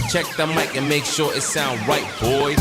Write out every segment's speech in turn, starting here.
Check the mic and make sure it sound right, boys.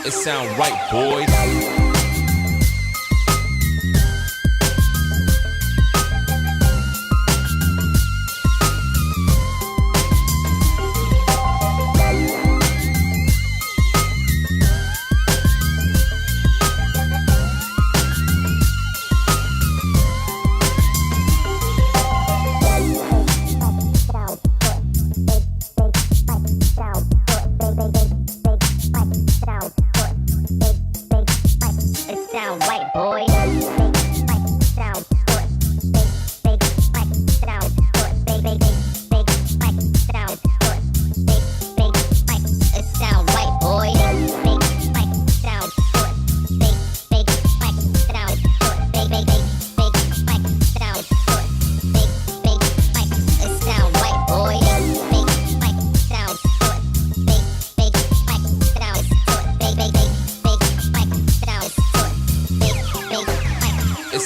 It sound right, boys.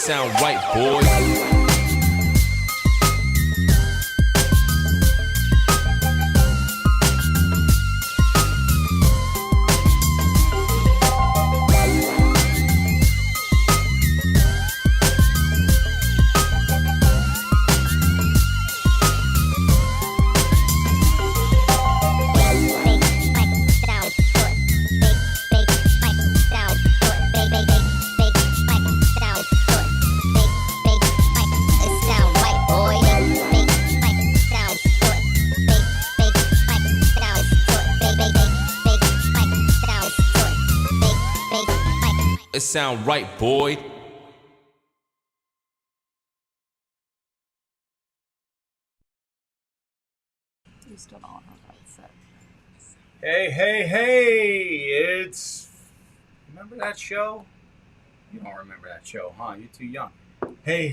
Sound right, boys. It sound right, boy. You still don't have that set. Hey, it's... Remember that show? You don't remember that show, huh? You're too young. Hey,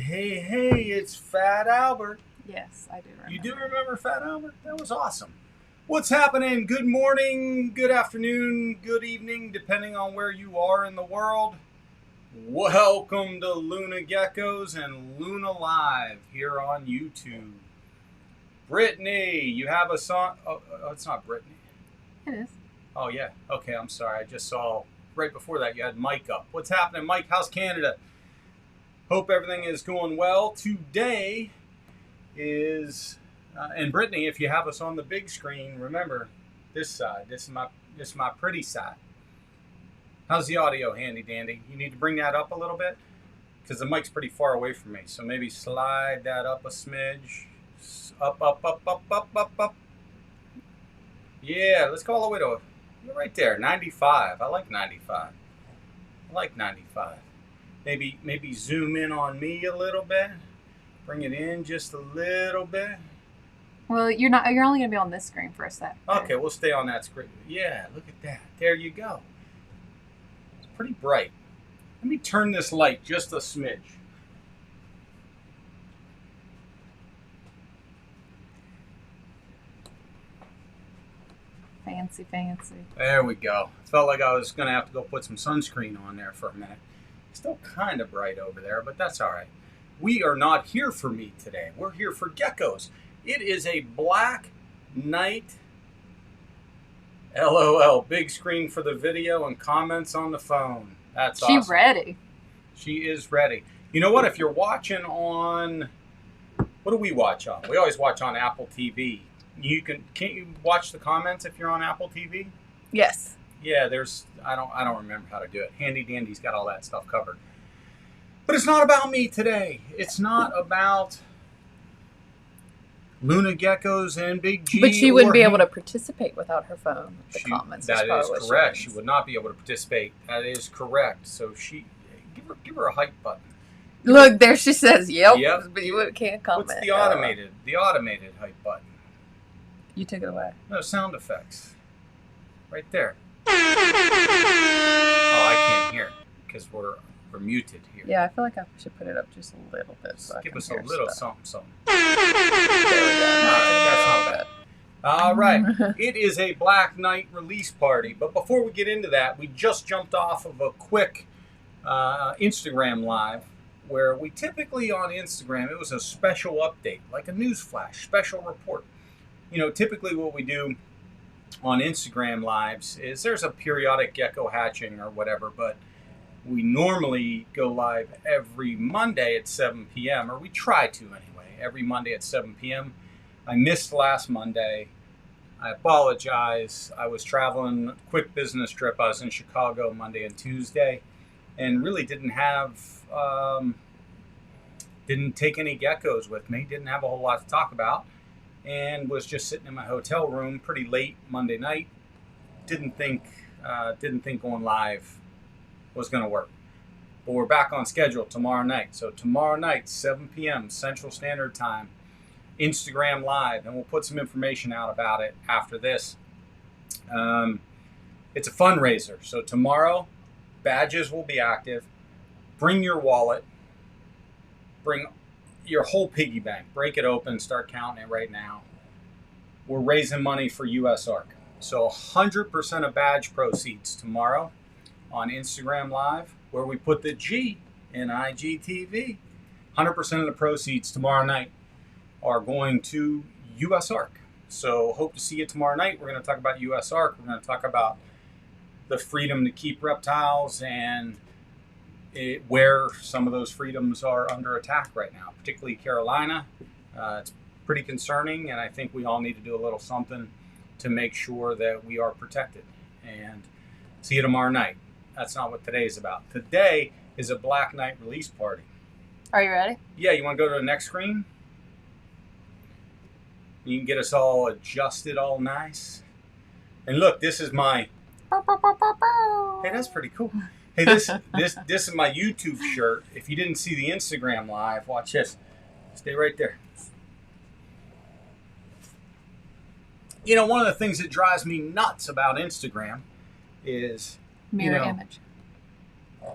it's Fat Albert. Yes, I do remember. You do remember Fat Albert? That was awesome. What's happening? Good morning, good afternoon, good evening, depending on where you are in the world. Welcome to Luna Geckos and Luna Live here on YouTube. Brittany, you have a song? Oh, it's not Brittany. It is. Oh, yeah. Okay, I'm sorry. I just saw right before that you had Mike up. What's happening, Mike? How's Canada? Hope everything is going well. Today is... and Brittany, if you have us on the big screen, remember this side. This is my pretty side. How's the audio, handy dandy? You need to bring that up a little bit because the mic's pretty far away from me. So maybe slide that up a smidge. Up. Yeah, let's go all the way to right there. 95. I like 95. Maybe zoom in on me a little bit. Bring it in just a little bit. Well, you're not. You're only gonna be on this screen for a sec. Okay, we'll stay on that screen. Yeah, look at that. There you go. It's pretty bright. Let me turn this light just a smidge. Fancy, fancy. There we go. Felt like I was going to have to go put some sunscreen on there for a minute. Still kind of bright over there, but that's all right. We are not here for meat today. We're here for geckos. It is a black night. LOL. Big screen for the video and comments on the phone. That's awesome. She ready. She is ready. You know what? If you're watching on, what do we watch on? We always watch on Apple TV. Can't you watch the comments if you're on Apple TV? Yes. Yeah, I don't remember how to do it. Handy Dandy's got all that stuff covered. But it's not about me today. It's not about Luna Geckos and Big G. But she wouldn't be able to participate without her phone. The comments. That is correct. She would not be able to participate. That is correct. So give her a hype button. Look, there she says, "Yep." Yep. But you can't comment. What's the automated hype button? You took it away. No, sound effects. Right there. Oh, I can't hear because we're muted here. Yeah, I feel like I should put it up just a little bit. So give us a little something. There we go. That's not bad. All right. It is a Black Knight release party. But before we get into that, we just jumped off of a quick Instagram live where we typically on Instagram, it was a special update, like a news flash, special report. You know, typically what we do on Instagram lives is there's a periodic gecko hatching or whatever, but we normally go live every Monday at 7 p.m., or we try to anyway, every Monday at 7 p.m. I missed last Monday. I apologize. I was traveling, quick business trip. I was in Chicago Monday and Tuesday and really didn't take any geckos with me, didn't have a whole lot to talk about, and was just sitting in my hotel room pretty late Monday night. Didn't think going live was going to work. But we're back on schedule tomorrow night. So tomorrow night, 7 p.m. Central Standard Time, Instagram Live, and we'll put some information out about it after this. It's a fundraiser. So tomorrow, badges will be active. Bring your wallet. Bring your whole piggy bank. Break it open. Start counting it right now. We're raising money for US ARC. So 100% of badge proceeds tomorrow on Instagram Live, where we put the G in IGTV. 100% of the proceeds tomorrow night are going to US ARC. So hope to see you tomorrow night. We're going to talk about US ARC. We're going to talk about the freedom to keep reptiles and where some of those freedoms are under attack right now, particularly Carolina. It's pretty concerning, and I think we all need to do a little something to make sure that we are protected. And see you tomorrow night. That's not what today is about. Today is a Black Knight release party. Are you ready? Yeah, you want to go to the next screen? You can get us all adjusted all nice. And look, this is my... Hey, that's pretty cool. Hey, this is my YouTube shirt. If you didn't see the Instagram Live, watch this. Stay right there. You know, one of the things that drives me nuts about Instagram is... Mirror image.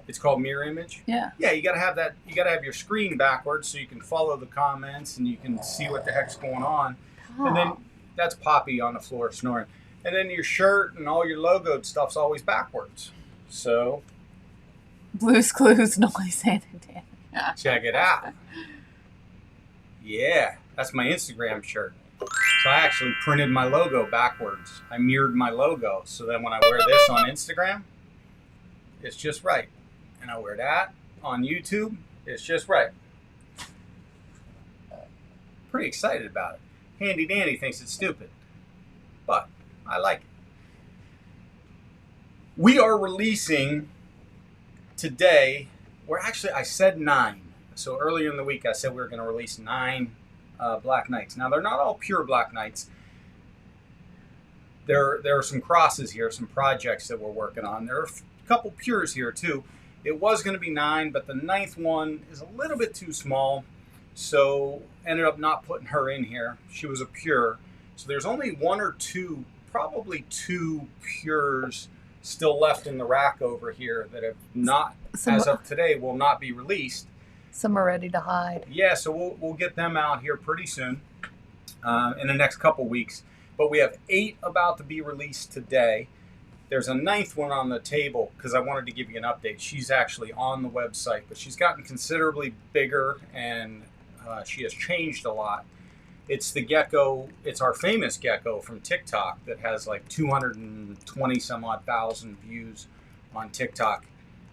It's called mirror image? Yeah. Yeah, you got to have that. You got to have your screen backwards so you can follow the comments and you can see what the heck's going on. Oh. And then that's Poppy on the floor snoring. And then your shirt and all your logoed stuff's always backwards. So... Blue's Clues, noise, and Dan. Check it out. Yeah, that's my Instagram shirt. So I actually printed my logo backwards. I mirrored my logo so that when I wear this on Instagram, it's just right. And I wear that on YouTube, it's just right. Pretty excited about it. Handy Dandy thinks it's stupid, but I like it. We are releasing today, I said 9. So earlier in the week, I said we were going to release 9 Black Knights. Now, they're not all pure Black Knights. There are some crosses here, some projects that we're working on. There are a couple pures here, too. It was going to be 9, but the 9th one is a little bit too small. So ended up not putting her in here. She was a pure. So there's only one or two, probably two pures still left in the rack over here that have not, as of today, will not be released. Some are ready to hide. Yeah, so we'll get them out here pretty soon, in the next couple weeks. But we have 8 about to be released today. There's a 9th one on the table because I wanted to give you an update. She's actually on the website, but she's gotten considerably bigger and she has changed a lot. It's the gecko. It's our famous gecko from TikTok that has like 220 some odd thousand views on TikTok.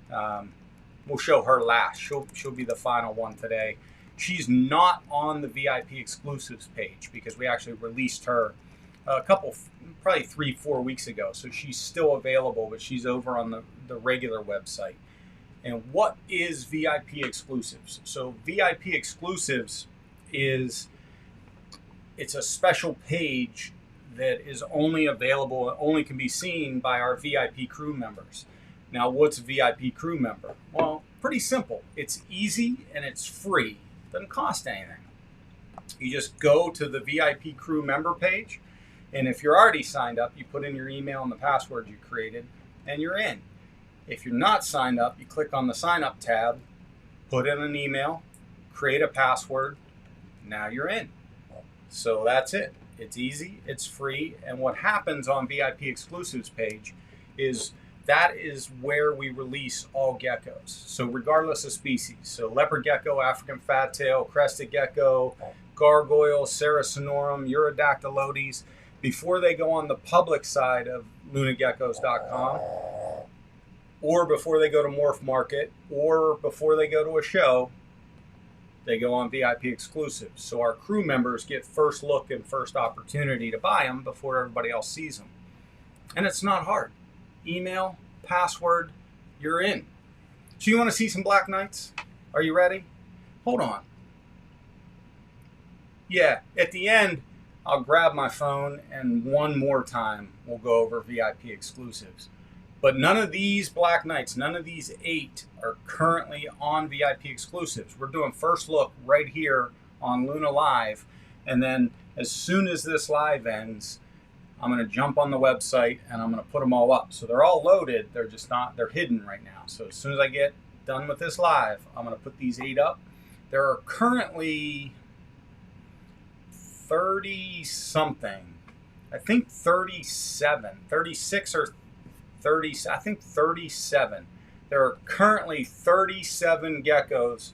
We'll show her last. She'll be the final one today. She's not on the VIP exclusives page because we actually released her a couple, probably 3-4 weeks ago. So she's still available, but she's over on the regular website. And what is VIP exclusives? So VIP exclusives it's a special page that is only available, only can be seen by our VIP crew members. Now, what's a VIP crew member? Well, pretty simple. It's easy and it's free. It doesn't cost anything. You just go to the VIP crew member page, and if you're already signed up, you put in your email and the password you created, and you're in. If you're not signed up, you click on the sign up tab, put in an email, create a password, now you're in. So that's it. It's easy, it's free, and what happens on VIP exclusives page is that is where we release all geckos. So regardless of species. So leopard gecko, African fat tail, crested gecko, gargoyle, Saracenorum, Eurodactylodes, before they go on the public side of lunageckos.com, or before they go to Morph Market, or before they go to a show, they go on VIP exclusives. So our crew members get first look and first opportunity to buy them before everybody else sees them. And it's not hard. Email, password, you're in. So you want to see some Black Knights? Are you ready? Hold on. Yeah, at the end, I'll grab my phone and one more time we'll go over VIP exclusives. But none of these Black Knights, none of these 8 are currently on VIP exclusives. We're doing first look right here on Luna Live. And then as soon as this live ends, I'm going to jump on the website and I'm going to put them all up. So they're all loaded. They're just not, they're hidden right now. So as soon as I get done with this live, I'm going to put these 8 up. There are currently 30 something, I think 37, 36 or 30, I think 37. There are currently 37 geckos,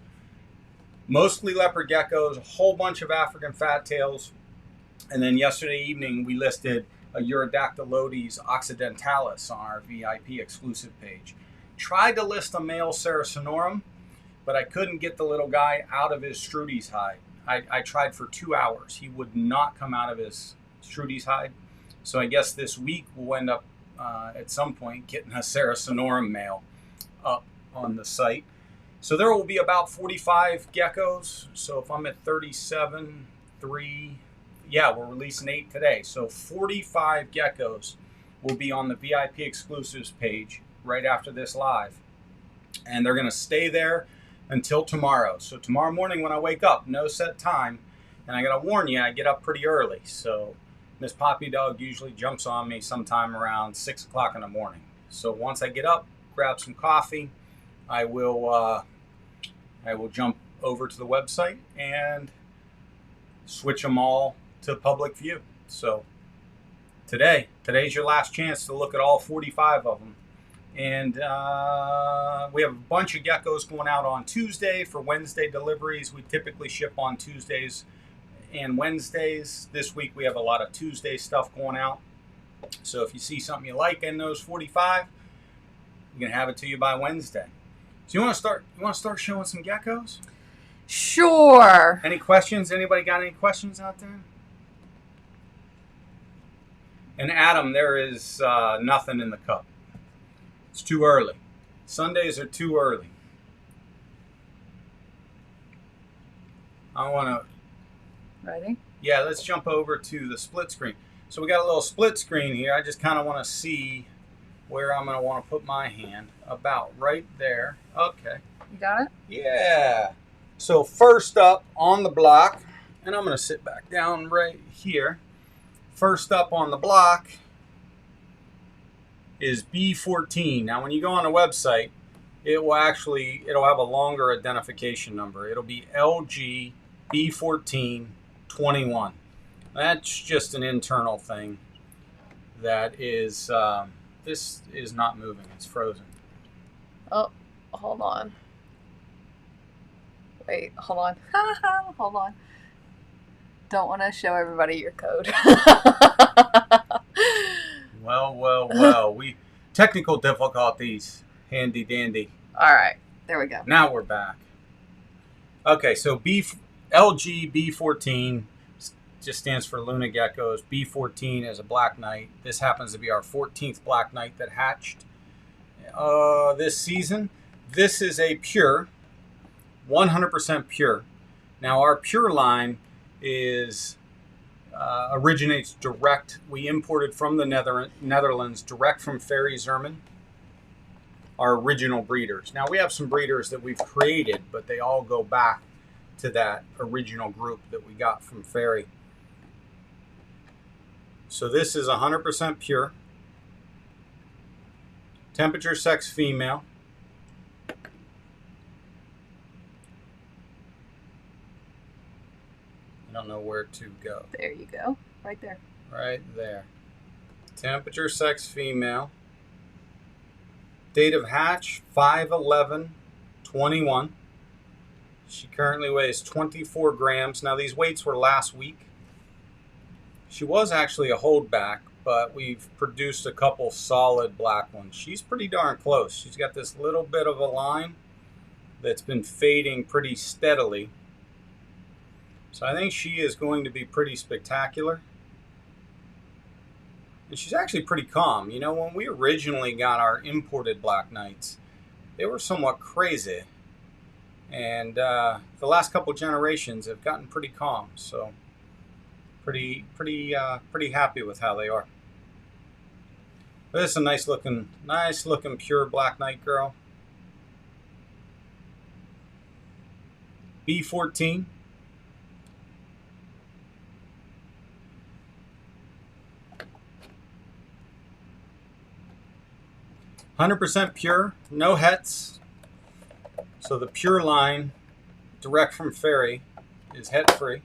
mostly leopard geckos, a whole bunch of African fat tails. And then yesterday evening, we listed a Eurodactylodes occidentalis on our VIP exclusive page. Tried to list a male Saracenorum, but I couldn't get the little guy out of his Strudy's hide. I tried for 2 hours. He would not come out of his Strudy's hide. So I guess this week we'll end up at some point getting a Saracenorum male up on the site. So there will be about 45 geckos. So if I'm at 37, 3, yeah, we're releasing 8 today. So 45 geckos will be on the VIP exclusives page right after this live. And they're going to stay there until tomorrow. So tomorrow morning when I wake up, no set time. And I got to warn you, I get up pretty early. So Miss Poppy Dog usually jumps on me sometime around 6 o'clock in the morning. So once I get up, grab some coffee, I will jump over to the website and switch them all to public view. So today's your last chance to look at all 45 of them. And we have a bunch of geckos going out on Tuesday for Wednesday deliveries. We typically ship on Tuesdays and Wednesdays. This week we have a lot of Tuesday stuff going out. So if you see something you like in those 45, we can have it to you by Wednesday. So you want to start showing some geckos? Sure. Any questions? Anybody got any questions out there? And Adam, there is nothing in the cup. It's too early. Sundays are too early. I want to... Ready? Yeah, let's jump over to the split screen. So we got a little split screen here. I just kind of want to see where I'm going to want to put my hand. About right there. Okay. You got it? Yeah. So first up on the block, and I'm going to sit back down right here. First up on the block is B14. Now when you go on the website, it'll have a longer identification number. It'll be LG B1421. That's just an internal thing. That is, this is not moving. It's frozen. Oh, hold on. Wait, hold on. Hold on. Don't want to show everybody your code. Well. Technical difficulties. Handy dandy. All right, there we go. Now we're back. Okay, so LG B14 just stands for Luna Geckos. B14 is a black knight. This happens to be our 14th black knight that hatched this season. This is a pure, 100% pure. Now our pure line originates direct. We imported from the Netherlands direct from Fairy Zerman, our original breeders. Now we have some breeders that we've created, but they all go back to that original group that we got from Fairy. So this is 100% pure. Temperature, sex, female. I don't know where to go. There you go. Right there. Right there. Temperature, sex, female. Date of hatch, 5/11/21. She currently weighs 24 grams. Now, these weights were last week. She was actually a holdback, but we've produced a couple solid black ones. She's pretty darn close. She's got this little bit of a line that's been fading pretty steadily. So I think she is going to be pretty spectacular. And she's actually pretty calm. You know, when we originally got our imported black knights, they were somewhat crazy. And the last couple generations have gotten pretty calm. So pretty happy with how they are. But this is a nice looking pure black knight girl. B14. %100% pure, no hets. So the pure line, direct from Fairy, is het free.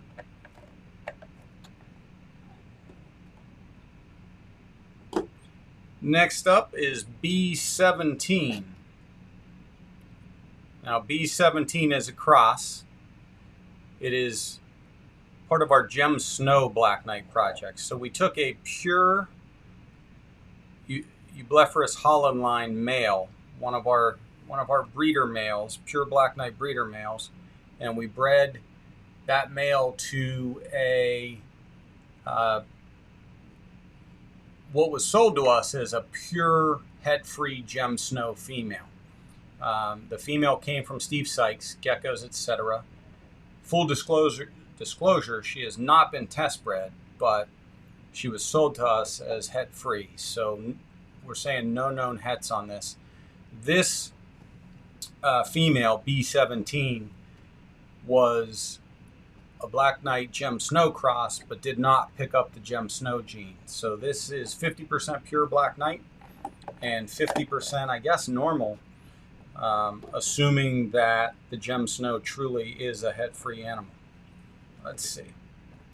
Next up is B17. Now B17 is a cross. It is part of our Gem Snow Black Knight project. So we took a pure Eublepharis Holland line male, one of our breeder males, pure Black Knight breeder males, and we bred that male to a what was sold to us as a pure het-free Gem Snow female. The female came from Steve Sykes, Geckos, etc. Full disclosure, she has not been test bred, but she was sold to us as het-free. So we're saying no known hets on this. This female, B17, was a Black Knight Gem Snow cross, but did not pick up the Gem Snow gene. So this is 50% pure Black Knight and 50%, I guess, normal, assuming that the Gem Snow truly is a het-free animal. Let's see.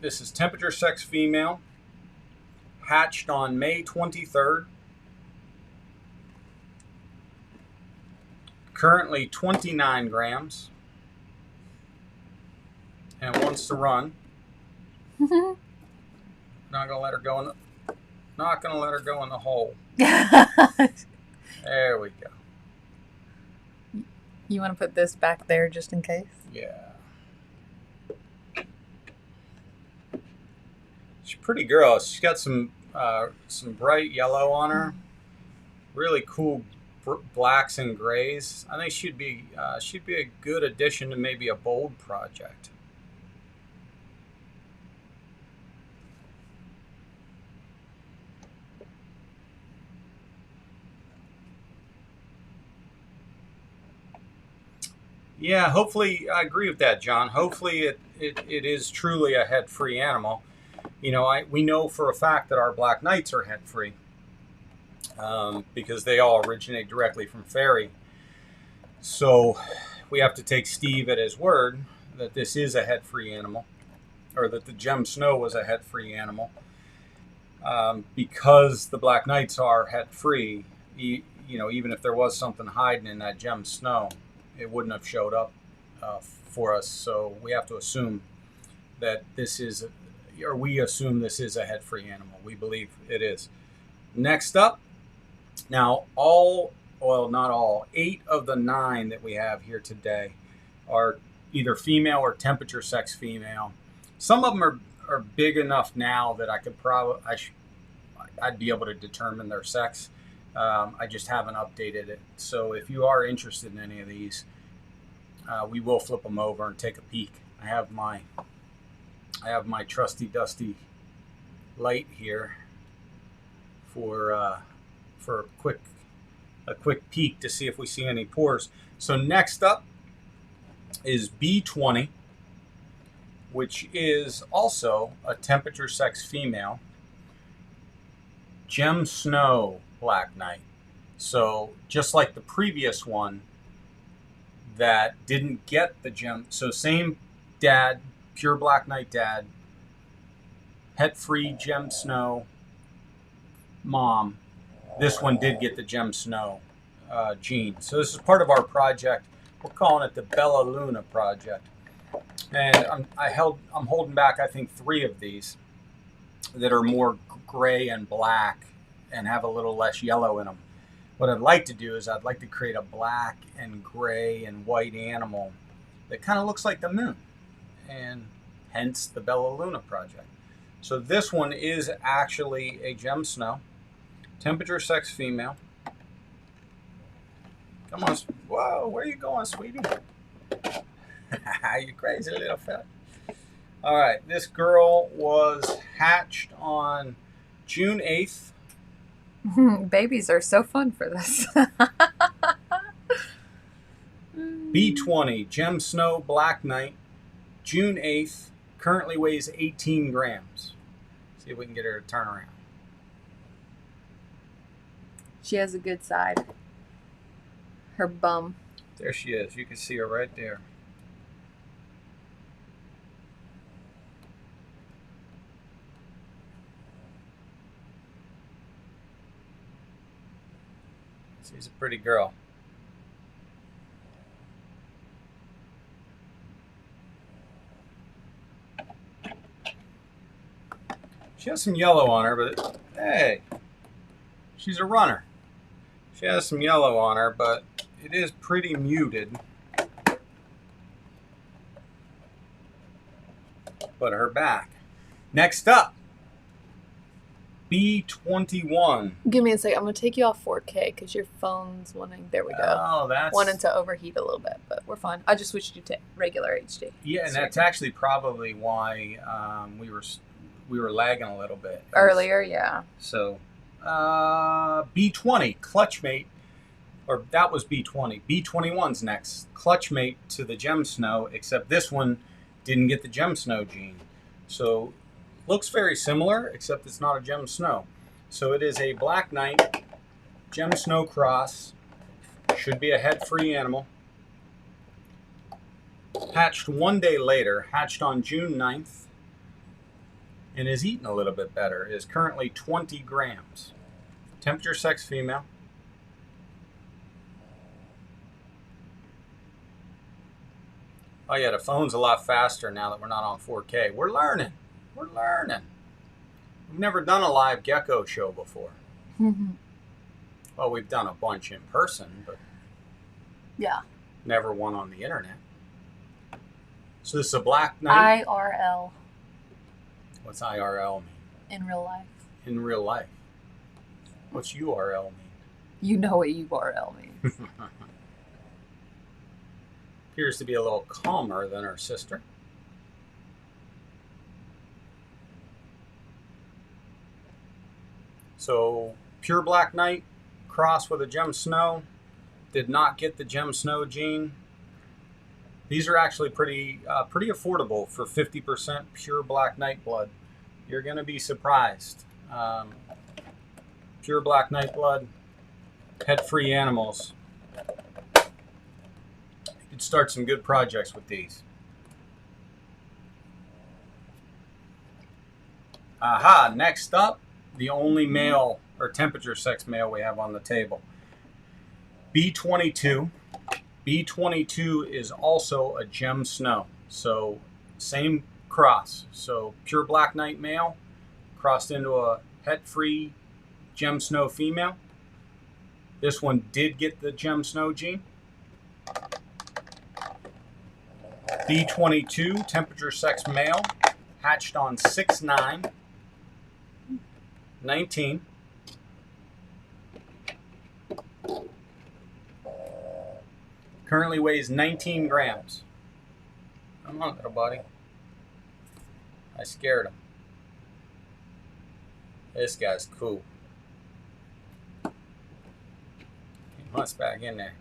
This is temperature, sex, female, hatched on May 23rd. Currently 29 grams. And wants to run. Not gonna let her go in the hole. There we go. You want to put this back there just in case? Yeah. She's a pretty girl. She's got some bright yellow on her. Really cool blacks and grays. I think she'd be a good addition to maybe a bold project. Yeah, hopefully, I agree with that, John. Hopefully it is truly a head-free animal. You know, we know for a fact that our Black Knights are head-free because they all originate directly from Fairy. So we have to take Steve at his word that this is a head-free animal, or that the Gem Snow was a head-free animal. Because the Black Knights are head-free, you know, even if there was something hiding in that Gem Snow, it wouldn't have showed up for us. So we have to assume that this is, or we assume this is a head-free animal. We believe it is. Next up, now not all, 8 of the 9 that we have here today are either female or temperature sex female. Some of them are big enough now that I could I'd be able to determine their sex. I just haven't updated it. So if you are interested in any of these, we will flip them over and take a peek. I have my trusty dusty light here for a quick peek to see if we see any pores. So next up is B20, which is also a temperature sex female. Gem Snow Black Knight. So just like the previous one that didn't get the gem, so same dad, pure Black Knight dad, het-free Gem Snow mom. This one did get the Gem Snow gene. So this is part of our project. We're calling it the Bella Luna project. And I'm holding back, I think, 3 of these that are more gray and black and have a little less yellow in them. What I'd like to do is I'd like to create a black and gray and white animal that kind of looks like the moon, and hence the Bella Luna project. So this one is actually a Gem Snow, temperature sex female. Come on, whoa, where are you going, sweetie? You crazy little fella. All right, this girl was hatched on June 8th. Babies are so fun for this. B20, Gem Snow Black Knight, June 8th, currently weighs 18 grams. See if we can get her to turn around. She has a good side. Her bum. There she is. You can see her right there. She's a pretty girl. She has some yellow on her, but hey, she's a runner. She has some yellow on her, but it is pretty muted. But her back. Next up, B21. Give me a second. I'm going to take you off 4K because your phone's wanting. There we go. Oh, that's wanting to overheat a little bit, but we're fine. I just switched you to regular HD. Yeah, and that's actually probably why we were lagging a little bit Earlier, yeah. So, B20 clutch mate, or that was B20. B21's next clutch mate to the Gem Snow, except this one didn't get the Gem Snow gene. So looks very similar, except it's not a Gem Snow. So it is a Black Knight Gem Snow cross. Should be a head-free animal. Hatched 1 day later, hatched on June 9th, and is eating a little bit better. Is currently 20 grams. Temperature sex female. Oh yeah, the phone's a lot faster now that we're not on 4K. We're learning. We're learning. We've never done a live gecko show before. Well, we've done a bunch in person, but yeah, never one on the internet. So this is a Black Knight. IRL. What's IRL mean? In real life. In real life. What's URL mean? You know what URL means. Appears to be a little calmer than her sister. So, pure Black Knight, crossed with a Gem Snow. Did not get the Gem Snow gene. These are actually pretty affordable for 50% pure black night blood. You're going to be surprised. Pure black night blood, pet-free animals. You could start some good projects with these. Aha, next up, the only male or temperature sex male we have on the table. B22. B22 is also a gem snow. So same cross. So pure black night male crossed into a het-free gem snow female. This one did get the gem snow gene. B22, temperature sex male, hatched on 6/9. 19. Currently weighs 19 grams. Come on, little buddy. I scared him. This guy's cool. He wants back in there.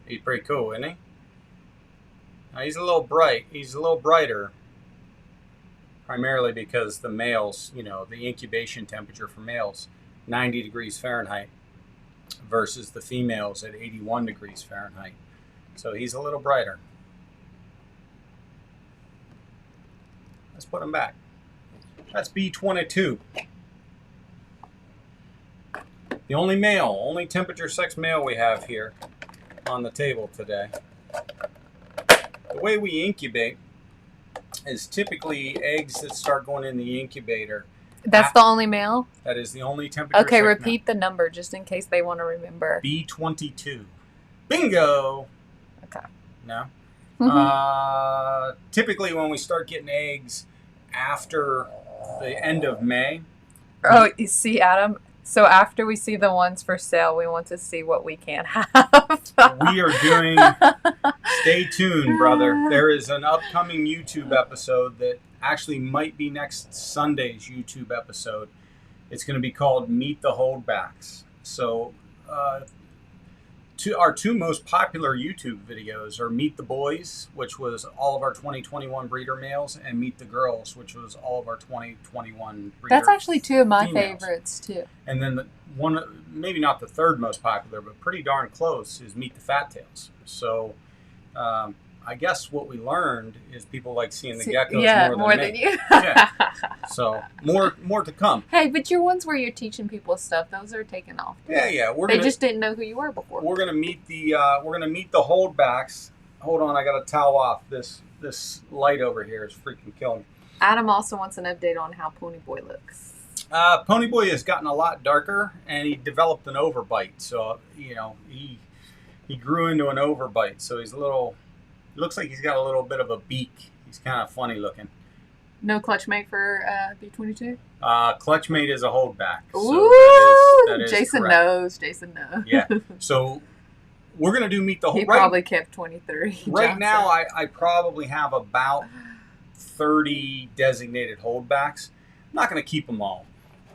He's pretty cool, isn't he? Now he's a little bright. He's a little brighter, primarily because the males, you know, the incubation temperature for males, 90 degrees Fahrenheit, versus the females at 81 degrees Fahrenheit. So he's a little brighter. Let's put him back. That's B22. The only male, only temperature sex male we have here on the table today. The way we incubate is typically eggs that start going in the incubator. That's the only male? That is the only temperature Okay, sex repeat the number just in case they want to remember. B22. Bingo! Okay. No? Typically when we start getting eggs after the end of May. Oh, you see, Adam? So after we see the ones for sale, we want to see what we can have. We are doing... Stay tuned, brother. There is an upcoming YouTube episode that actually might be next Sunday's YouTube episode. It's going to be called Meet the Holdbacks. So our two most popular YouTube videos are Meet the Boys, which was all of our 2021 breeder males, and Meet the Girls, which was all of our 2021 breeder That's actually two of my females. favorites, too. And then the one, maybe not the third most popular, but pretty darn close, is Meet the Fat Tails. So I guess what we learned is people like seeing the geckos more than you. Yeah. So more to come. Hey, but your ones where you're teaching people stuff, those are taken off. Yeah. They just didn't know who you were before. We're gonna meet the holdbacks. Hold on, I gotta towel off. This light over here is freaking killing me. Adam also wants an update on how Pony Boy looks. Pony Boy has gotten a lot darker, and he developed an overbite. So you know he grew into an overbite. So he's a little. It looks like he's got a little bit of a beak. He's kind of funny looking. No clutch mate for B22? Clutch mate is a holdback. Ooh, that is Jason correct. knows. Jason knows. Yeah. So we're going to do Meet the Hold. He probably kept 23. Right now, I probably have about 30 designated holdbacks. I'm not going to keep them all.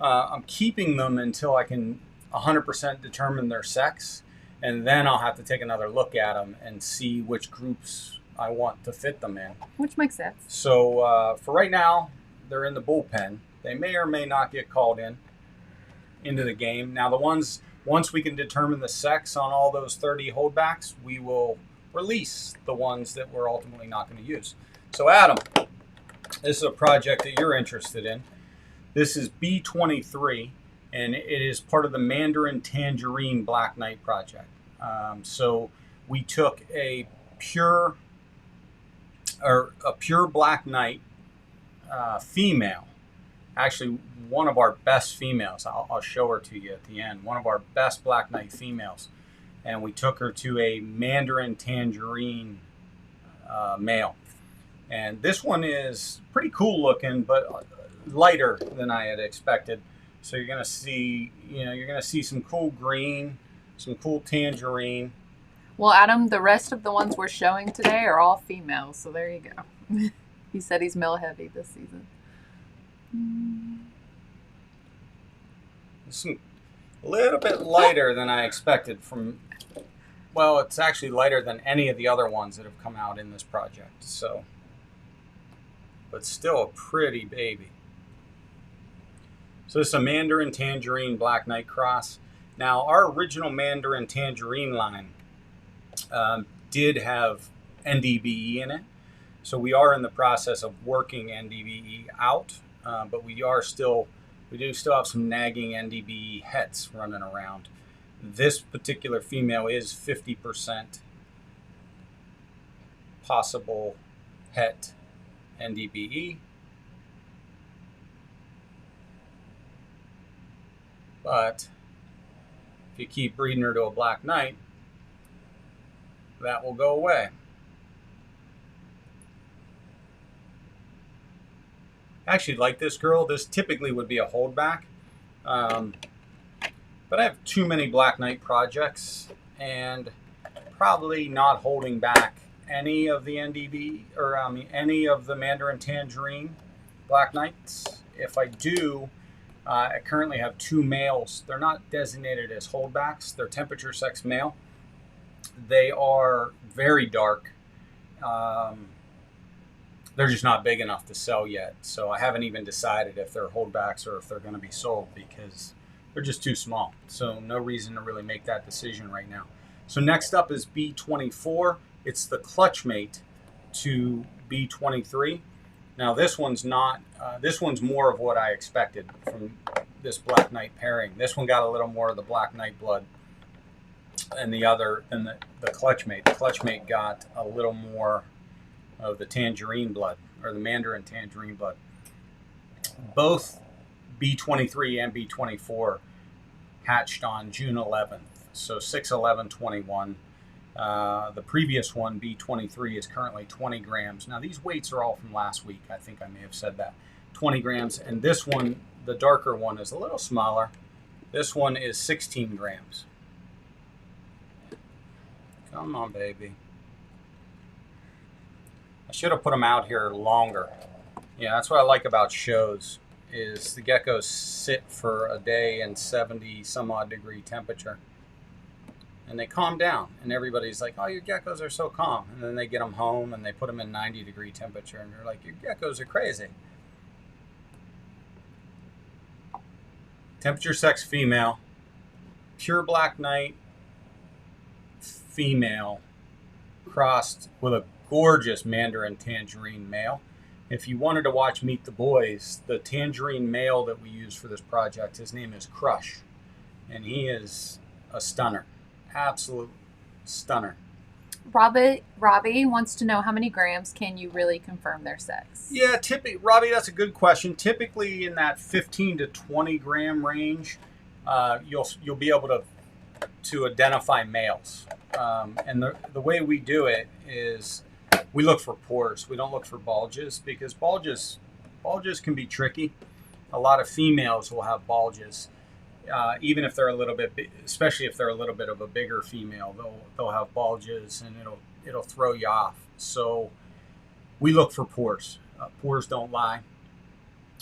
I'm keeping them until I can 100% determine their sex. And then I'll have to take another look at them and see which groups I want to fit them in. Which makes sense. So for right now, they're in the bullpen. They may or may not get called into the game. Now, the ones, once we can determine the sex on all those 30 holdbacks, we will release the ones that we're ultimately not going to use. So, Adam, this is a project that you're interested in. This is B23. And it is part of the Mandarin Tangerine Black Knight project. So we took a pure Black Knight female, actually one of our best females. I'll show her to you at the end. One of our best Black Knight females, and we took her to a Mandarin Tangerine male. And this one is pretty cool looking, but lighter than I had expected. So you're gonna see, some cool green, some cool tangerine. Well, Adam, the rest of the ones we're showing today are all females, so there you go. He said he's male heavy this season. It's a little bit lighter than I expected from, well, it's actually lighter than any of the other ones that have come out in this project. So, but still a pretty baby. So this is a Mandarin Tangerine Black Knight cross. Now, our original Mandarin Tangerine line did have NDBE in it. So we are in the process of working NDBE out, but we do still have some nagging NDBE hets running around. This particular female is 50% possible het NDBE. But if you keep breeding her to a Black Knight, that will go away. I actually like this girl. This typically would be a holdback. But I have too many Black Knight projects and probably not holding back any of the NDB or any of the Mandarin Tangerine Black Knights. If I do, I currently have 2 males. They're not designated as holdbacks. They're temperature sex male. They are very dark. They're just not big enough to sell yet. So I haven't even decided if they're holdbacks or if they're going to be sold because they're just too small. So no reason to really make that decision right now. So next up is B24. It's the clutch mate to B23. Now this one's not, this one's more of what I expected from this Black Knight pairing. This one got a little more of the Black Knight blood and the other, and the clutch mate. The clutch mate got a little more of the tangerine blood, or the Mandarin Tangerine blood. Both B23 and B24 hatched on June 11th, so 6/11/21. The previous one, B23, is currently 20 grams. Now, these weights are all from last week. I think I may have said that. 20 grams. And this one, the darker one, is a little smaller. This one is 16 grams. Come on, baby. I should have put them out here longer. Yeah, that's what I like about shows, is the geckos sit for a day in 70 some odd degree temperature. And they calm down, and everybody's like, oh, your geckos are so calm. And then they get them home, and they put them in 90 degree temperature, and they're like, your geckos are crazy. Temperature sex female, pure Black Knight female, crossed with a gorgeous Mandarin Tangerine male. If you wanted to watch Meet the Boys, the Tangerine male that we use for this project, his name is Crush, and he is a stunner. Absolute stunner. Robbie wants to know, how many grams can you really confirm their sex? Yeah, Robbie, that's a good question. Typically in that 15 to 20 gram range, you'll be able to identify males. And the way we do it is we look for pores. We don't look for bulges, because bulges can be tricky. A lot of females will have bulges. Even if they're a little bit, especially if they're a little bit of a bigger female, they'll have bulges, and it'll throw you off. So we look for pores. Pores don't lie.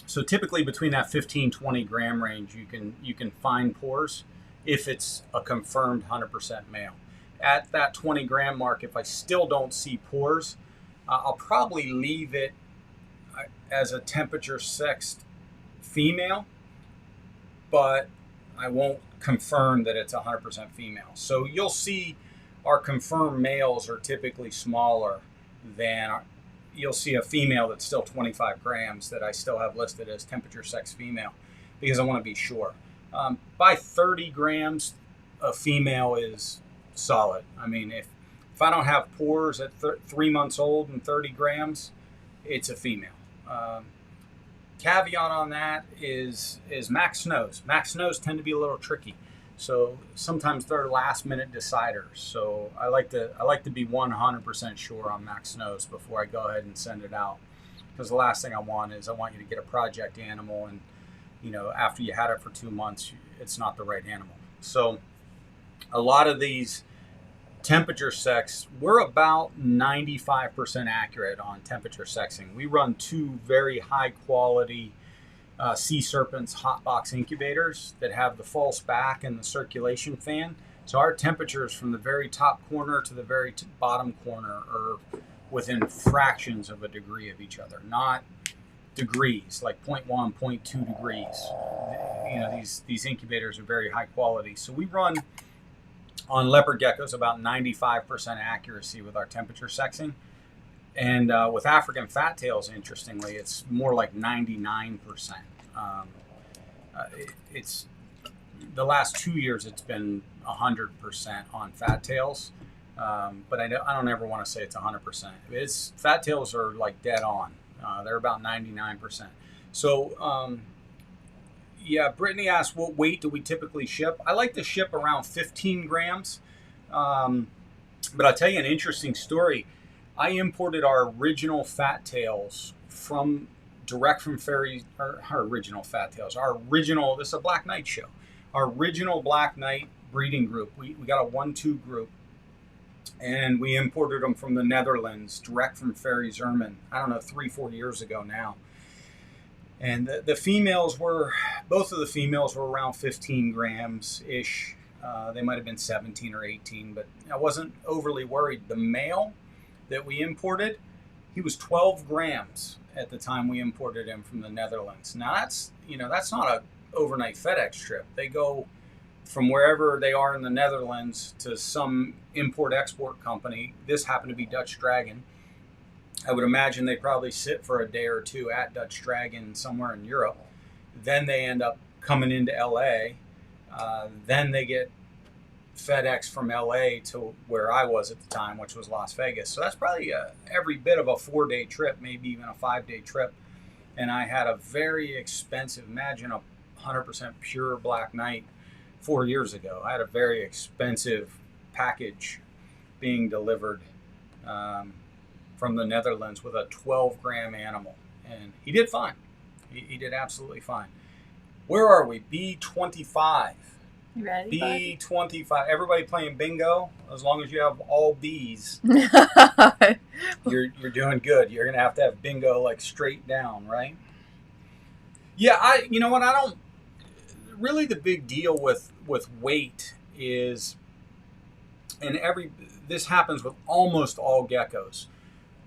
So typically between that 15-20 gram range, you can find pores if it's a confirmed 100% male. At that 20 gram mark, if I still don't see pores, I'll probably leave it as a temperature sexed female, but I won't confirm that it's 100% female. So you'll see our confirmed males are typically smaller than you'll see a female that's still 25 grams that I still have listed as temperature sex female, because I want to be sure. By 30 grams, a female is solid. I mean, if I don't have pores at 3 months old and 30 grams, it's a female. Caveat on that is max snows. Max snows tend to be a little tricky, so sometimes they're last minute deciders. So I like to be 100% sure on max snows before I go ahead and send it out, because the last thing I want you to get a project animal, and after you had it for 2 months, it's not the right animal. So a lot of these temperature sex, we're about 95% accurate on temperature sexing. We run 2 very high quality sea serpents hotbox incubators that have the false back and the circulation fan. So our temperatures from the very top corner to the very bottom corner are within fractions of a degree of each other, not degrees, like 0.1, 0.2 degrees. You know, these incubators are very high quality. So we run on Leopard Geckos about 95% accuracy with our temperature sexing. And with African fat tails, interestingly, it's more like 99%. It's the last 2 years, it's been 100% on fat tails. But I don't ever want to say it's 100%. Fat tails are like dead on. They're about 99%. So, yeah, Brittany asked, what weight do we typically ship? I like to ship around 15 grams. But I'll tell you an interesting story. I imported our original fat tails direct from Ferry, or our original fat tails. This is a Black Knight show. Our original Black Knight breeding group. We got a 1-2 group. And we imported them from the Netherlands, direct from Ferry Zerman, I don't know, 3-4 years ago now. And the females both of the females were around 15 grams-ish. They might have been 17 or 18, but I wasn't overly worried. The male that we imported, he was 12 grams at the time we imported him from the Netherlands. Now that's not an overnight FedEx trip. They go from wherever they are in the Netherlands to some import-export company. This happened to be Dutch Dragon. I would imagine they probably sit for a day or two at Dutch Dragon somewhere in Europe. Then they end up coming into LA. Then they get FedEx from LA to where I was at the time, which was Las Vegas. So that's probably every bit of a 4-day trip, maybe even a 5-day trip. And I had a very expensive, imagine a 100% pure Black Knight 4 years ago. I had a very expensive package being delivered from the Netherlands with a 12-gram animal. And he did fine. He did absolutely fine. Where are we? B25. You ready? B25. Everybody playing bingo? As long as you have all Bs, you're doing good. You're going to have bingo like straight down, right? Yeah, you know what? I don't... Really the big deal with weight is, and this happens with almost all geckos,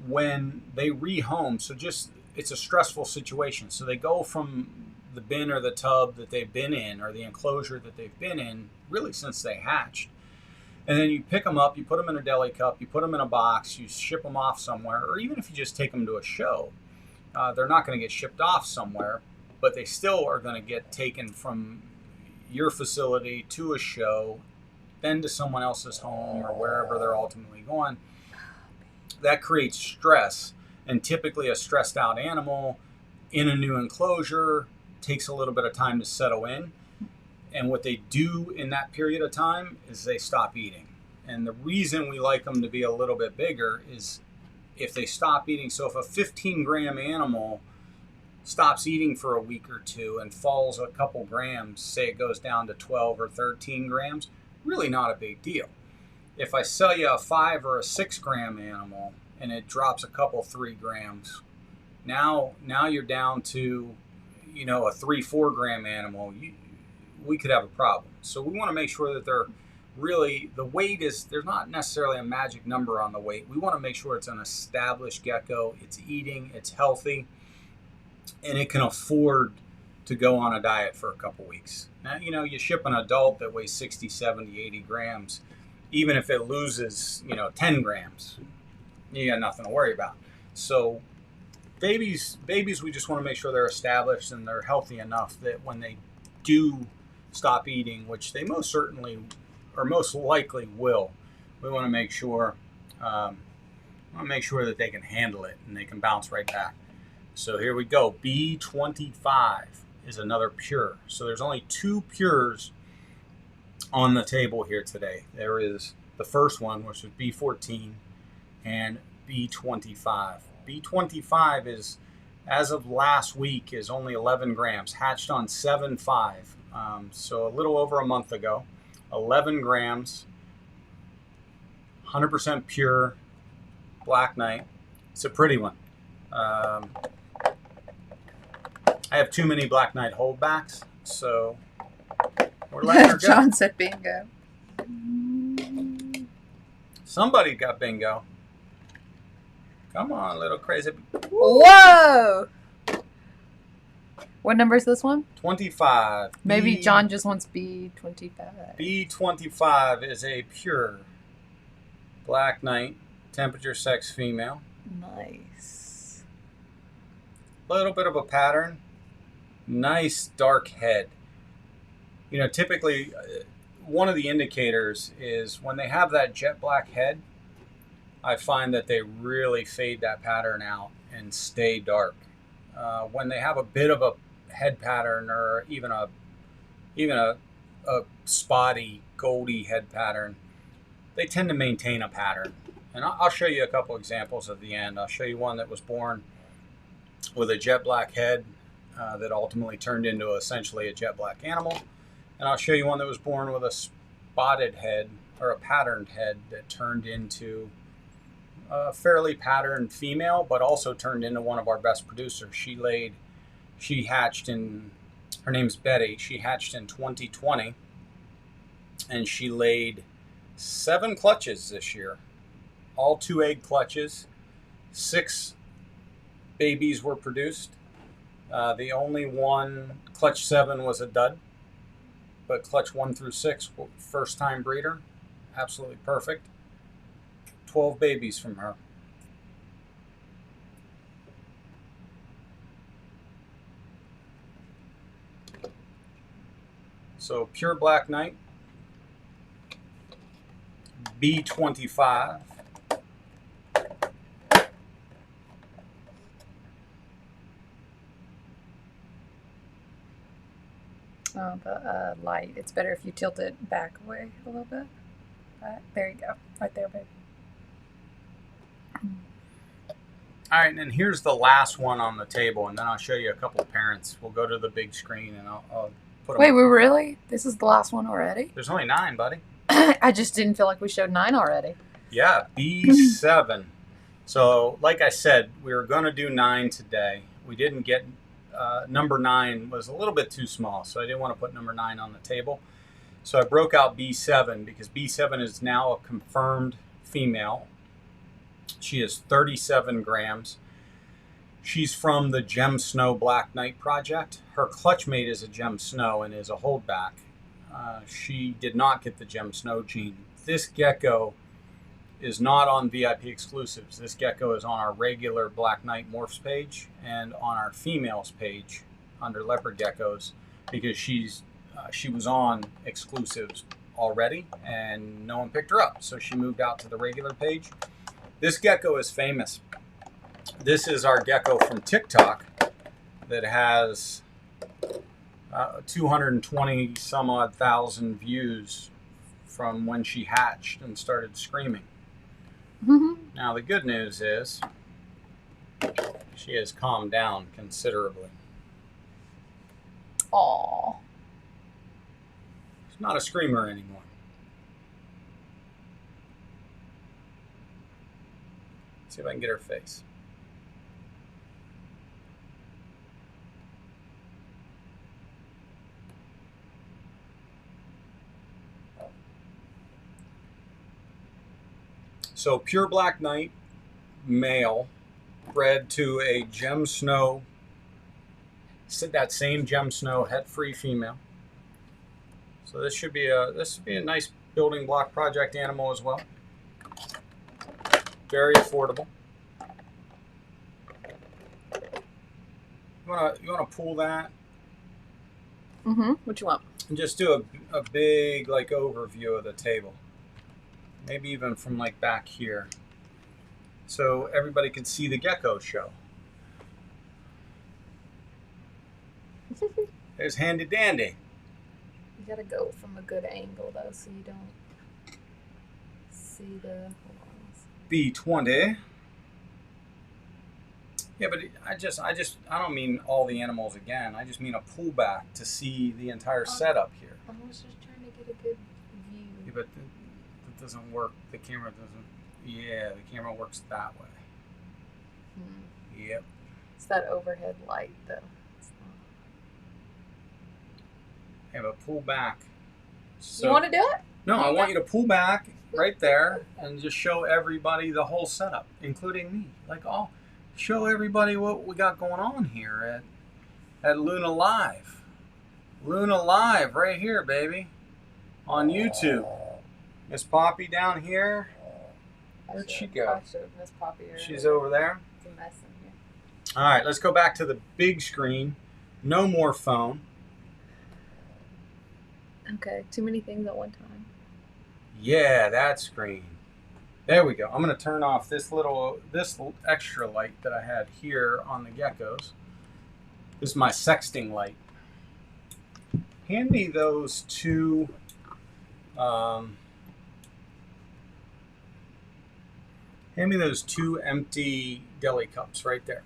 when they rehome, so just, it's a stressful situation. So they go from the bin or the tub that they've been in, or the enclosure that they've been in, really since they hatched. And then you pick them up, you put them in a deli cup, you put them in a box, you ship them off somewhere, or even if you just take them to a show, they're not going to get shipped off somewhere, but they still are going to get taken from your facility to a show, then to someone else's home or wherever they're ultimately going. That creates stress, and typically a stressed out animal in a new enclosure takes a little bit of time to settle in. And what they do in that period of time is they stop eating. And the reason we like them to be a little bit bigger is if they stop eating. So if a 15-gram animal stops eating for a week or two and falls a couple grams, say it goes down to 12 or 13 grams, really not a big deal. If I sell you a 5 or a 6-gram animal and it drops a couple 3 grams, now you're down to, a 3-4 gram animal. We could have a problem. So we want to make sure that the weight is, there's not necessarily a magic number on the weight. We want to make sure it's an established gecko, it's eating, it's healthy, and it can afford to go on a diet for a couple weeks. Now, you ship an adult that weighs 60, 70, 80 grams, even if it loses, 10 grams, you got nothing to worry about. So babies, we just want to make sure they're established and they're healthy enough that when they do stop eating, which they most certainly or most likely will, we want to make sure that they can handle it and they can bounce right back. So here we go. B25 is another pure. So there's only 2 pures on the table here today. There is the first one, which is B14, and B25. B25 is, as of last week, is only 11 grams, hatched on 7/5. So a little over a month ago, 11 grams. 100% pure Black Knight. It's a pretty one. I have too many Black Knight holdbacks, so we're letting her go. John said bingo. Somebody got bingo. Come on, little crazy. Whoa! What number is this one? 25. Maybe John just wants B25. B25 is a pure Black Knight, temperature, sex, female. Nice. Little bit of a pattern. Nice dark head. You know, typically, one of the indicators is when they have that jet black head, I find that they really fade that pattern out and stay dark. When they have a bit of a head pattern or even a spotty, goldy head pattern, they tend to maintain a pattern. And I'll show you a couple examples at the end. I'll show you one that was born with a jet black head that ultimately turned into essentially a jet black animal. And I'll show you one that was born with a spotted head or a patterned head that turned into a fairly patterned female, but also turned into one of our best producers. She hatched in, her name's Betty. She hatched in 2020, and she laid 7 clutches this year. All 2-egg clutches. 6 babies were produced. The only one, clutch 7, was a dud, but clutch 1 through 6, first-time breeder. Absolutely perfect. 12 babies from her. So pure Black Knight, B25. Oh, the light. It's better if you tilt it back away a little bit. There you go. Right there, baby. All right, and then here's the last one on the table, and then I'll show you a couple of parents. We'll go to the big screen, and I'll put them. Wait, we really? This is the last one already? There's only 9, buddy. I just didn't feel like we showed 9 already. Yeah, B7. So, like I said, we were going to do 9 today. We didn't get number 9 was a little bit too small, so I didn't want to put number 9 on the table. So I broke out B7 because B7 is now a confirmed female. She is 37 grams. She's from the Gem Snow Black Knight project. Her clutch mate is a Gem Snow and is a holdback. She did not get the Gem Snow gene. This gecko is not on VIP exclusives. This gecko is on our regular Black Knight morphs page and on our females page under Leopard Geckos because she was on exclusives already and no one picked her up. So she moved out to the regular page. This gecko is famous. This is our gecko from TikTok that has 220 some odd thousand views from when she hatched and started screaming. Mm-hmm. Now the good news is she has calmed down considerably. Aww. She's not a screamer anymore. Let's see if I can get her face. So pure Black Knight, male, bred to a Gem Snow, that same Gem Snow het-free female. So this should be a nice building block project animal as well. Very affordable. You wanna pull that? Mm-hmm. What you want? And just do a big like overview of the table. Maybe even from like back here. So everybody can see the gecko show. There's Handy Dandy. You gotta go from a good angle though, so you don't see the. B20. Yeah, but I don't mean all the animals again. I just mean a pullback to see the entire setup here. I was just trying to get a good view. Yeah, but the doesn't work. The camera doesn't. Yeah, the camera works that way. Yep. It's that overhead light, though. Yeah, but pull back. So, You want to do it? No, I want you to pull back right there and just show everybody the whole setup, including me. Like, show everybody what we got going on here at Luna Live. Luna Live right here, baby, on YouTube. Miss Poppy down here. Where'd she go? Miss Poppy. She's over there. It's a mess in here. All right, let's go back to the big screen. No more phone. Okay, too many things at one time. Yeah, that screen. There we go. I'm going to turn off this extra light that I had here on the geckos. This is my sexting light. Hand me those two. Hand me those two empty deli cups right there.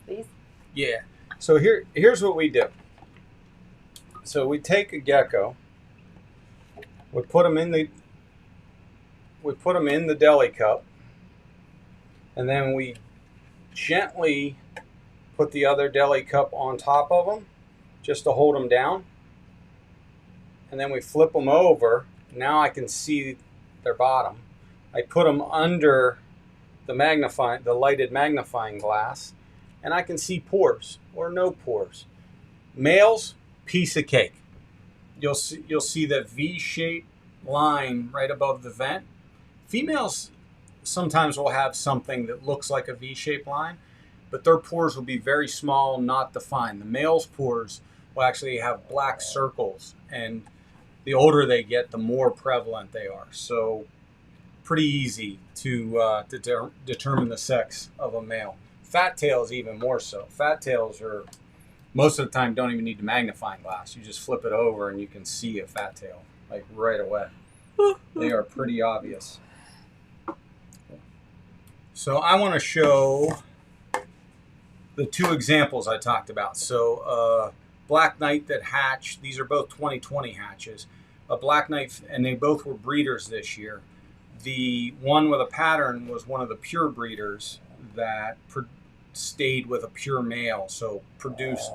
These? Yeah. So here's what we do. So we take a gecko. We put them in the deli cup, and then we gently put the other deli cup on top of them just to hold them down. And then we flip them over. Now I can see their bottom. I put them under the lighted magnifying glass, and I can see pores or no pores. Males, piece of cake. You'll see that V-shaped line right above the vent. Females sometimes will have something that looks like a V-shaped line, but their pores will be very small, not defined. The male's pores will actually have black circles, and the older they get, the more prevalent they are. So pretty easy to determine the sex of a male. Fat tails even more so. Fat tails are most of the time don't even need the magnifying glass. You just flip it over and you can see a fat tail like right away. They are pretty obvious. So I want to show the two examples I talked about. So Black Knight that hatched. These are both 2020 hatches. A Black Knight, and they both were breeders this year. The one with a pattern was one of the pure breeders that stayed with a pure male, so produced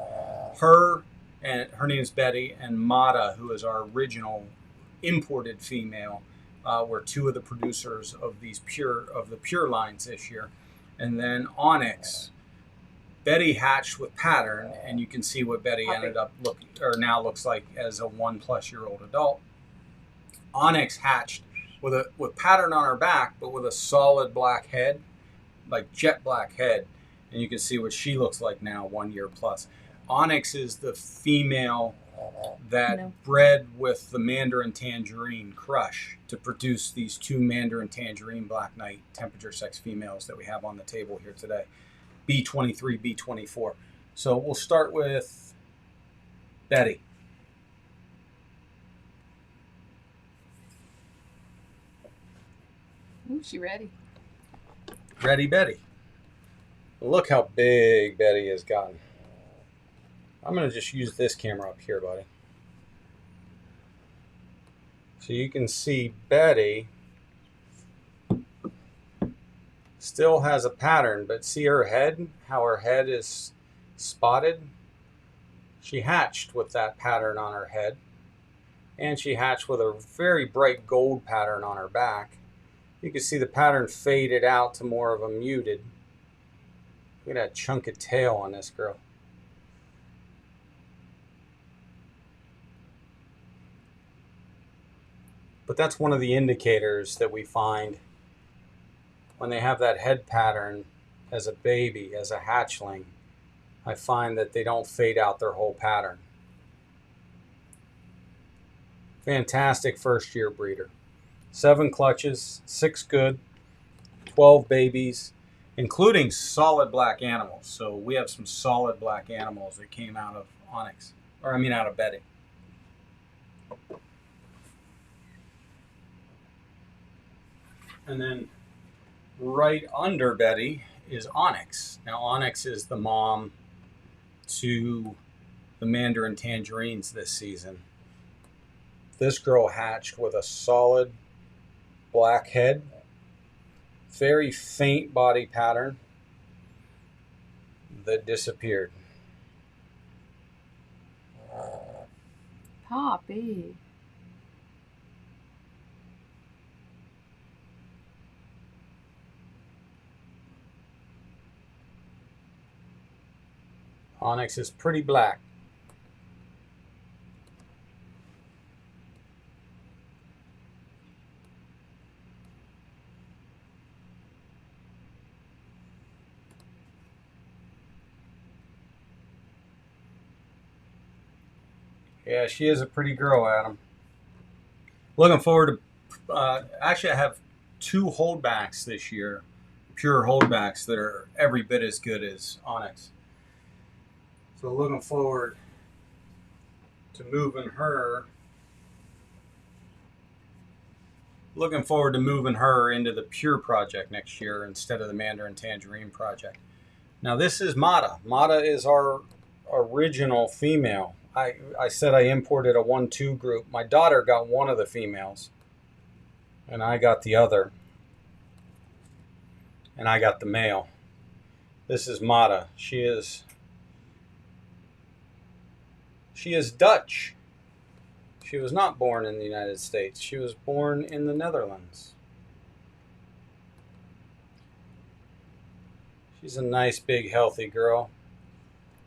her, and her name is Betty, and Mata, who is our original imported female, were two of the producers of the pure lines this year. And then Onyx, Betty hatched with pattern, and you can see what Betty ended up now looks like as a 1+ year old adult. Onyx hatched with pattern on her back, but with a solid black head, like jet black head. And you can see what she looks like now, 1 year plus. Onyx is the female that bred with the Mandarin Tangerine crush to produce these two Mandarin Tangerine Black Knight temperature sex females that we have on the table here today. B23, B24. So we'll start with Betty. Ooh, she ready. Ready, Betty. Look how big Betty has gotten. I'm going to just use this camera up here, buddy. So you can see Betty still has a pattern, but see her head, how her head is spotted? She hatched with that pattern on her head, and she hatched with a very bright gold pattern on her back. You can see the pattern faded out to more of a muted. Look at that chunk of tail on this girl. But that's one of the indicators that we find when they have that head pattern as a baby, as a hatchling. I find that they don't fade out their whole pattern. Fantastic first year breeder. 7 clutches, 6 good, 12 babies, including solid black animals. So we have some solid black animals that came out of Onyx, out of Betty. And then right under Betty is Onyx. Now Onyx is the mom to the Mandarin Tangerines this season. This girl hatched with a solid black head, very faint body pattern that disappeared. Poppy. Onyx is pretty black. Yeah, she is a pretty girl, Adam. Looking forward to, actually I have 2 holdbacks this year, pure holdbacks that are every bit as good as Onyx. So looking forward to moving her. Looking forward to moving her into the Pure project next year instead of the Mandarin Tangerine project. Now this is Mata. Mata is our original female. I said I imported a 1-2 group. My daughter got one of the females, and I got the other, and I got the male. This is Mata. She is Dutch. She was not born in the United States. She was born in the Netherlands. She's a nice, big, healthy girl.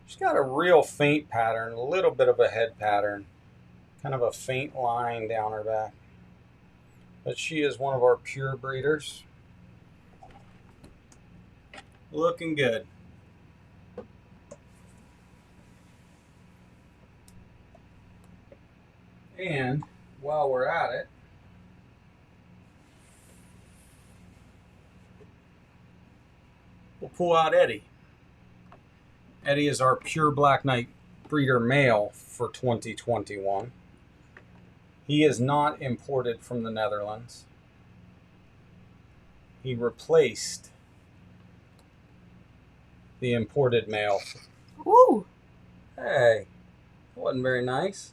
She's got a real faint pattern, a little bit of a head pattern, kind of a faint line down her back. But she is one of our pure breeders. Looking good. And while we're at it, we'll pull out Eddie. Eddie is our pure Black Knight breeder male for 2021. He is not imported from the Netherlands. He replaced the imported male. Ooh. Hey, that wasn't very nice.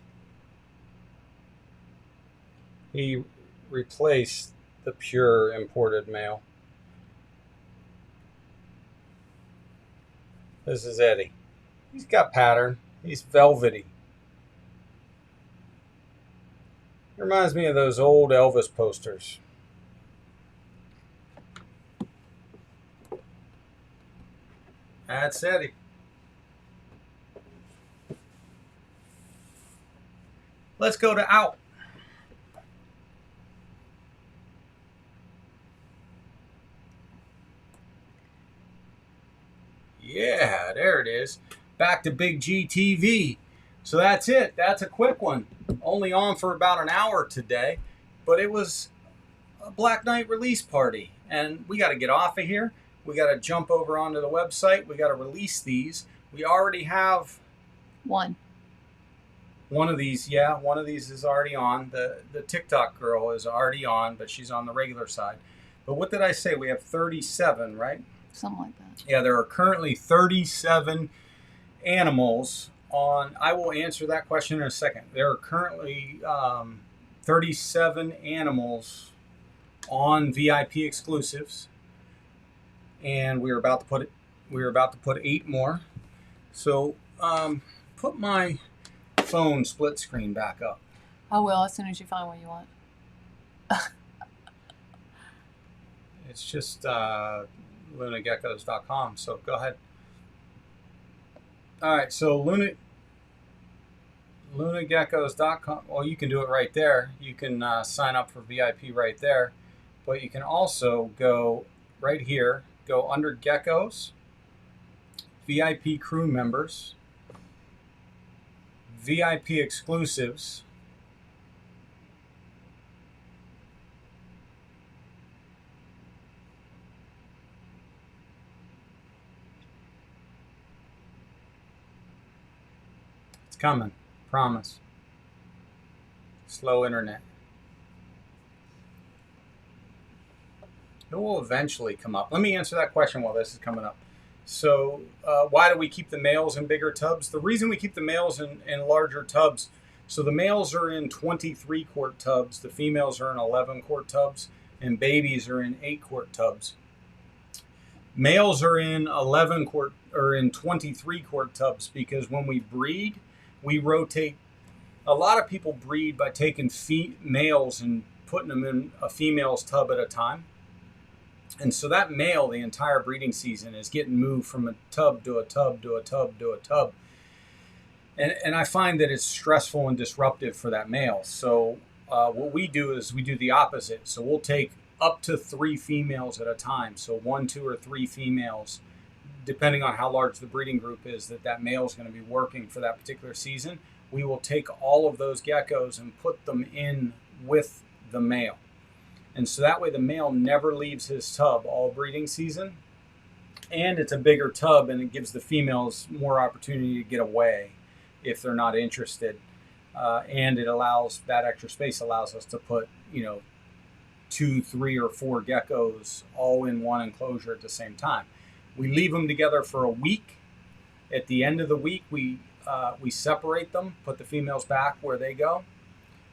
He replaced the pure imported male. This is Eddie. He's got pattern. He's velvety. He reminds me of those old Elvis posters. That's Eddie. Let's go to out. Yeah, there it is. Back to Big G TV. So that's it. That's a quick one. Only on for about an hour today, but it was a Black Knight release party, and we got to get off of here. We got to jump over onto the website. We got to release these. We already have one of these. Yeah, one of these is already on. The TikTok girl is already on, but she's on the regular side. But what did I say? We have 37, right? Something like that. Yeah, there are currently 37 animals on. I will answer that question in a second. There are currently 37 animals on VIP exclusives, and we're about to put 8 more. So put my phone split screen back up. I will as soon as you find what you want. It's just lunageckos.com, so go ahead. All right, so lunageckos.com. Well, you can do it right there. You can sign up for VIP right there, but you can also go right here, go under Geckos, VIP crew members, VIP exclusives, it's coming, promise. Slow internet. It will eventually come up. Let me answer that question while this is coming up. So why do we keep the males in bigger tubs? The reason we keep the males in larger tubs, so the males are in 23 quart tubs, the females are in 11 quart tubs. and babies are in 8-quart tubs. Males are in 11-quart or in 23-quart tubs, because when we breed, we rotate. A lot of people breed by taking males and putting them in a female's tub at a time. And so that male, the entire breeding season, is getting moved from a tub to a tub to a tub to a tub. And I find that it's stressful and disruptive for that male. So what we do is we do the opposite. So we'll take up to 3 females at a time. So 1, 2, or 3 females, depending on how large the breeding group is that male is going to be working for that particular season. We will take all of those geckos and put them in with the male. And so that way the male never leaves his tub all breeding season. And it's a bigger tub, and it gives the females more opportunity to get away if they're not interested. And it allows, that extra space allows us to put, 2, 3, or 4 geckos all in one enclosure at the same time. We leave them together for a week. At the end of the week, we separate them, put the females back where they go,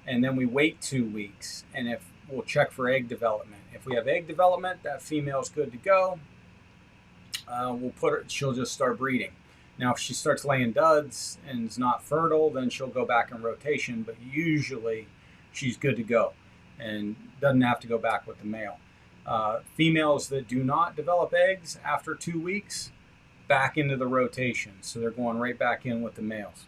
and then we wait 2 weeks. And we'll check for egg development. If we have egg development, that female's good to go. We'll put her. She'll just start breeding. Now, if she starts laying duds and is not fertile, then she'll go back in rotation. But usually, she's good to go and doesn't have to go back with the male. Females that do not develop eggs after 2 weeks, back into the rotation. So they're going right back in with the males,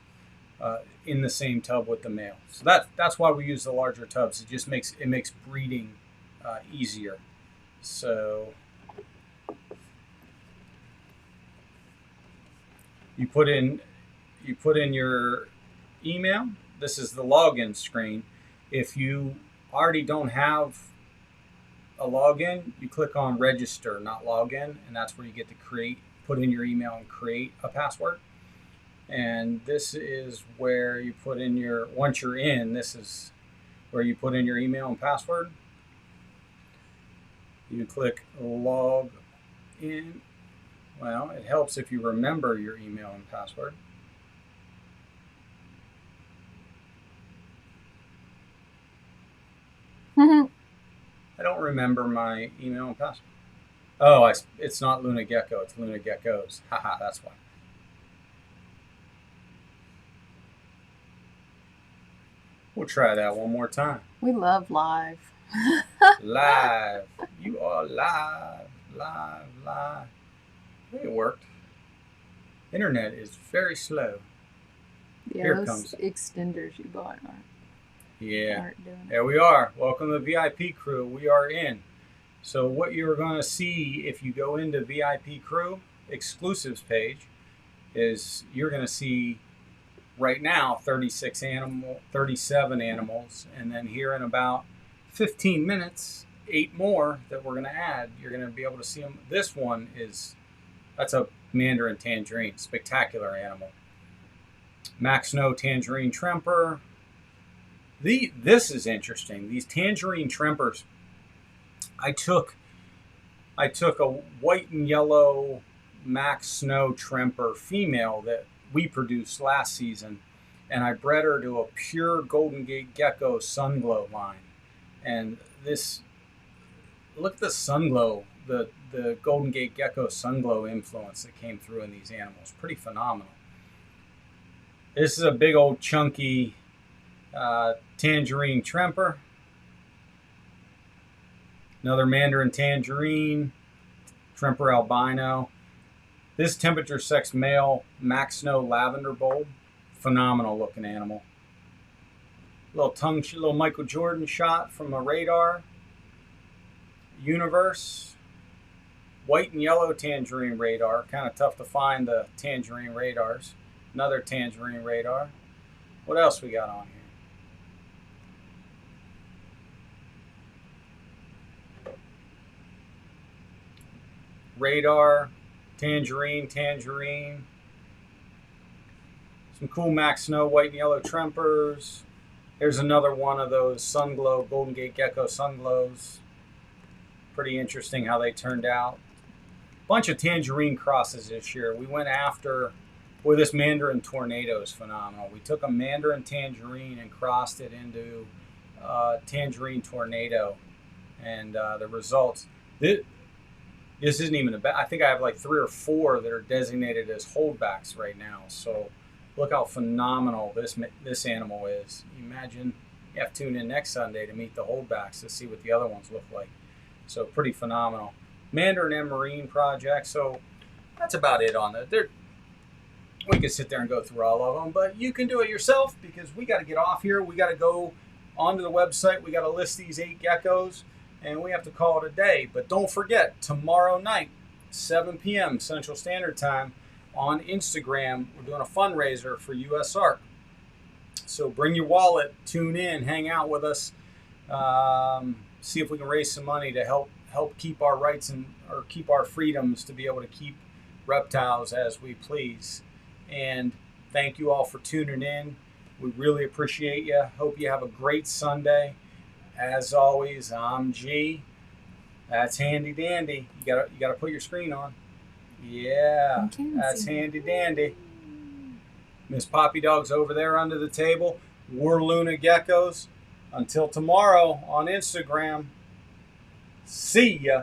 in the same tub with the male. So that's why we use the larger tubs. It just makes breeding easier. So you put in your email. This is the login screen. If you already don't have a login, you click on register, not login, and that's where you get to put in your email and create a password. And this is where you put in once you're in, this is where you put in your email and password. You click log in. Well, it helps if you remember your email and password. I don't remember my email and password. Oh, it's not Luna Gecko. It's Luna Geckos. Haha, that's why. We'll try that one more time. We love live. Live. You are live. Live. It worked. Internet is very slow. Yeah, Here those comes extenders you bought aren't doing it. There we are. Welcome to VIP Crew. We are in. So what you're going to see if you go into VIP Crew exclusives page is you're going to see right now 37 animals, and then here in about 15 minutes, 8 more that we're going to add. You're going to be able to see them. This one that's a Mandarin tangerine, spectacular animal. Max Snow tangerine tremper. This is interesting. These tangerine trempers. I took a white and yellow Max Snow tremper female that we produced last season, and I bred her to a pure Golden Gate Gecko Sunglow line. And look at the Sunglow, the Golden Gate Gecko Sunglow influence that came through in these animals. Pretty phenomenal. This is a big old chunky tangerine tremper. Another Mandarin tangerine, tremper albino. This temperature sex male Max Snow lavender bulb. Phenomenal looking animal. Little Michael Jordan shot from a radar. Universe. White and yellow tangerine radar. Kind of tough to find the tangerine radars. Another tangerine radar. What else we got on here? Radar, tangerine. Some cool Max Snow white and yellow trempers. Here's another one of those Sunglow, Golden Gate Gecko Sunglows. Pretty interesting how they turned out. Bunch of tangerine crosses this year. We went after, this Mandarin Tornado is phenomenal. We took a Mandarin Tangerine and crossed it into Tangerine Tornado. and the results. This isn't even a bad. I think I have like 3 or 4 that are designated as holdbacks right now. So look how phenomenal this animal is. Imagine you have to tune in next Sunday to meet the holdbacks to see what the other ones look like. So pretty phenomenal. Mandarin and Marine project. So that's about it on that. We could sit there and go through all of them, but you can do it yourself because we got to get off here. We got to go onto the website. We got to list these 8 geckos, and we have to call it a day. But don't forget, tomorrow night, 7 p.m. Central Standard Time on Instagram, we're doing a fundraiser for USARK. So bring your wallet, tune in, hang out with us, see if we can raise some money to help keep our rights or keep our freedoms to be able to keep reptiles as we please. And thank you all for tuning in. We really appreciate you. Hope you have a great Sunday. As always, I'm G. That's Handy Dandy. You gotta put your screen on. Yeah, that's Handy Dandy. Miss Poppy Dog's over there under the table. We're Luna Geckos. Until tomorrow on Instagram. See ya.